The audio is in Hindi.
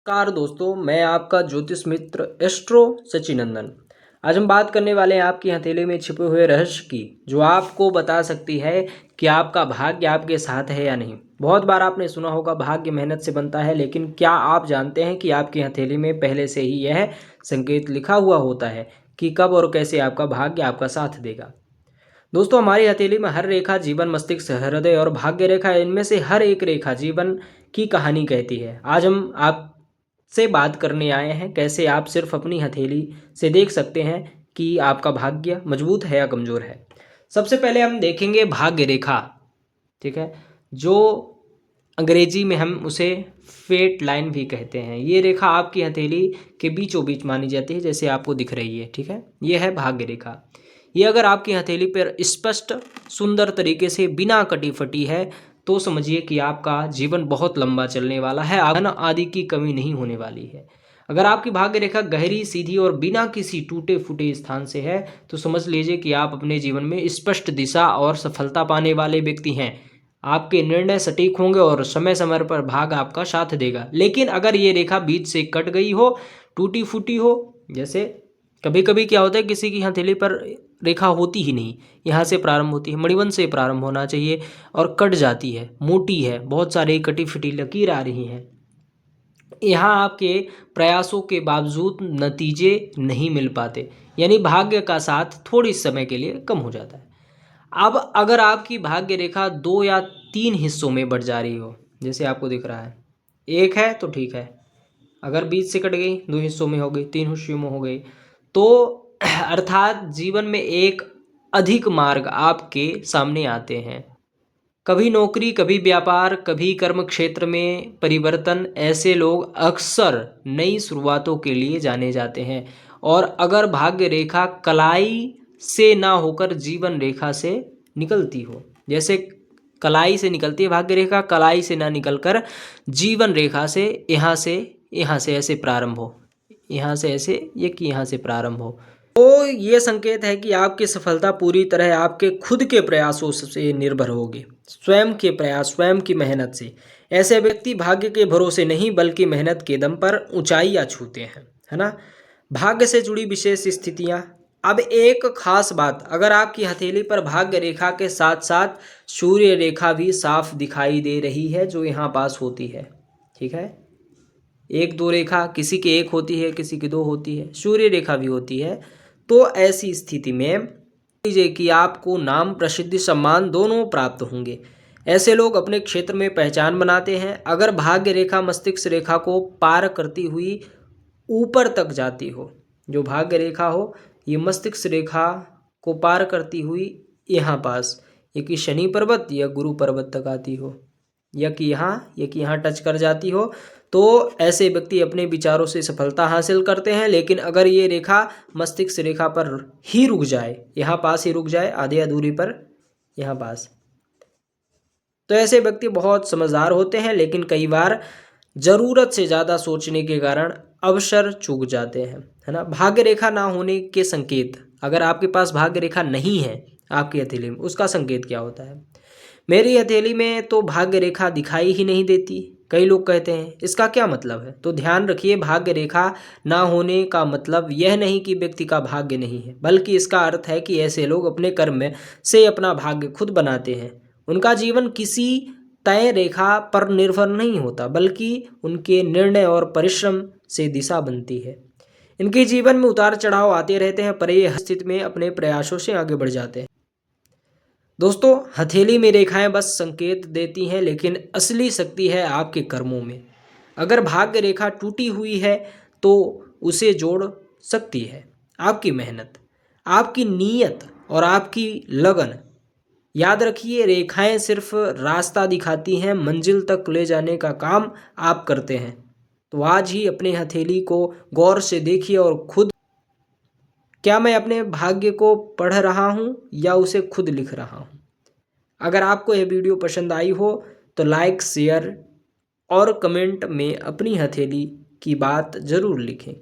नमस्कार दोस्तों, मैं आपका ज्योतिष मित्र एस्ट्रो सचिनंदन। आज हम बात करने वाले हैं आपकी हथेली में छिपे हुए रहस्य की, जो आपको बता सकती है कि आपका भाग्य आपके साथ है या नहीं। बहुत बार आपने सुना होगा भाग्य मेहनत से बनता है, लेकिन क्या आप जानते हैं कि आपकी हथेली में पहले से ही यह संकेत लिखा हुआ होता है कि कब और कैसे आपका भाग्य आपका साथ देगा। दोस्तों, हमारी हथेली में हर रेखा जीवन, मस्तिष्क, हृदय और भाग्य रेखा, इनमें से हर एक रेखा जीवन की कहानी कहती है। आज हम आपसे बात करने आए हैं कैसे आप सिर्फ अपनी हथेली से देख सकते हैं कि आपका भाग्य मजबूत है या कमजोर है। सबसे पहले हम देखेंगे भाग्य रेखा। ठीक है, जो अंग्रेजी में हम उसे फेट लाइन भी कहते हैं। ये रेखा आपकी हथेली के बीचों बीच मानी जाती है, जैसे आपको दिख रही है। ठीक है, ये है भाग्य रेखा। ये अगर आपकी हथेली पर स्पष्ट सुंदर तरीके से बिना कटी फटी है तो समझिए कि आपका जीवन बहुत लंबा चलने वाला है, धन आदि की कमी नहीं होने वाली है। अगर आपकी भाग्य रेखा गहरी, सीधी और बिना किसी टूटे फूटे स्थान से है तो समझ लीजिए कि आप अपने जीवन में स्पष्ट दिशा और सफलता पाने वाले व्यक्ति हैं। आपके निर्णय सटीक होंगे और समय समय पर भाग आपका साथ देगा। लेकिन अगर ये रेखा बीच से कट गई हो, टूटी फूटी हो, जैसे कभी कभी क्या होता है किसी की हथेली पर रेखा होती ही नहीं, यहाँ से प्रारंभ होती है, मणिबंध से प्रारंभ होना चाहिए और कट जाती है, मोटी है, बहुत सारी कटी फटी लकीर आ रही हैं, यहाँ आपके प्रयासों के बावजूद नतीजे नहीं मिल पाते, यानी भाग्य का साथ थोड़ी समय के लिए कम हो जाता है। अब अगर आपकी भाग्य रेखा 2 या 3 हिस्सों में बढ़ जा रही हो, जैसे आपको दिख रहा है, एक है तो ठीक है, अगर बीच से कट गई, 2 हिस्सों में हो गई, 3 हिस्सों में हो गई, तो अर्थात जीवन में एक अधिक मार्ग आपके सामने आते हैं। कभी नौकरी, कभी व्यापार, कभी कर्म क्षेत्र में परिवर्तन। ऐसे लोग अक्सर नई शुरुआतों के लिए जाने जाते हैं। और अगर भाग्य रेखा कलाई से ना होकर जीवन रेखा से निकलती हो, जैसे कलाई से निकलती है भाग्य रेखा, कलाई से ना निकलकर जीवन रेखा से यहाँ से ऐसे प्रारंभ हो, यहाँ से ऐसे, ये कि यहाँ से प्रारंभ हो, तो ये संकेत है कि आपकी सफलता पूरी तरह आपके खुद के प्रयासों से निर्भर होगी, स्वयं के प्रयास, स्वयं की मेहनत से। ऐसे व्यक्ति भाग्य के भरोसे नहीं बल्कि मेहनत के दम पर ऊंचाइयां छूते हैं, है ना। भाग्य से जुड़ी विशेष स्थितियां। अब एक खास बात, अगर आपकी हथेली पर भाग्य रेखा के साथ साथ सूर्य रेखा भी साफ दिखाई दे रही है, जो यहाँ पास होती है, ठीक है, एक दो रेखा, किसी के एक होती है, किसी की दो होती है, सूर्य रेखा भी होती है, तो ऐसी स्थिति में लीजिए कि आपको नाम, प्रसिद्धि, सम्मान दोनों प्राप्त होंगे। ऐसे लोग अपने क्षेत्र में पहचान बनाते हैं। अगर भाग्य रेखा मस्तिष्क रेखा को पार करती हुई ऊपर तक जाती हो, जो भाग्य रेखा हो ये मस्तिष्क रेखा को पार करती हुई यहाँ पास, ये कि शनि पर्वत या गुरु पर्वत तक आती हो, या कि यहाँ टच कर जाती हो, तो ऐसे व्यक्ति अपने विचारों से सफलता हासिल करते हैं। लेकिन अगर ये रेखा मस्तिष्क रेखा पर ही रुक जाए, यहाँ पास ही रुक जाए, आधी अधूरी पर यहाँ पास, तो ऐसे व्यक्ति बहुत समझदार होते हैं, लेकिन कई बार जरूरत से ज़्यादा सोचने के कारण अवसर चूक जाते हैं, है ना। भाग्य रेखा ना होने के संकेत, अगर आपके पास भाग्य रेखा नहीं है आपकी हथेली में, उसका संकेत क्या होता है। मेरी हथेली में तो भाग्य रेखा दिखाई ही नहीं देती, कई लोग कहते हैं, इसका क्या मतलब है। तो ध्यान रखिए, भाग्य रेखा ना होने का मतलब यह नहीं कि व्यक्ति का भाग्य नहीं है, बल्कि इसका अर्थ है कि ऐसे लोग अपने कर्म से अपना भाग्य खुद बनाते हैं। उनका जीवन किसी तय रेखा पर निर्भर नहीं होता, बल्कि उनके निर्णय और परिश्रम से दिशा बनती है। इनके जीवन में उतार चढ़ाव आते रहते हैं, पर ये हर स्थिति में अपने प्रयासों से आगे बढ़ जाते हैं। दोस्तों, हथेली में रेखाएं बस संकेत देती हैं, लेकिन असली शक्ति है आपके कर्मों में। अगर भाग्य रेखा टूटी हुई है तो उसे जोड़ सकती है आपकी मेहनत, आपकी नीयत और आपकी लगन। याद रखिए, रेखाएं सिर्फ रास्ता दिखाती हैं, मंजिल तक ले जाने का काम आप करते हैं। तो आज ही अपने हथेली को गौर से देखिए और खुद, क्या मैं अपने भाग्य को पढ़ रहा हूँ या उसे खुद लिख रहा हूँ। अगर आपको यह वीडियो पसंद आई हो तो लाइक, शेयर और कमेंट में अपनी हथेली की बात ज़रूर लिखें।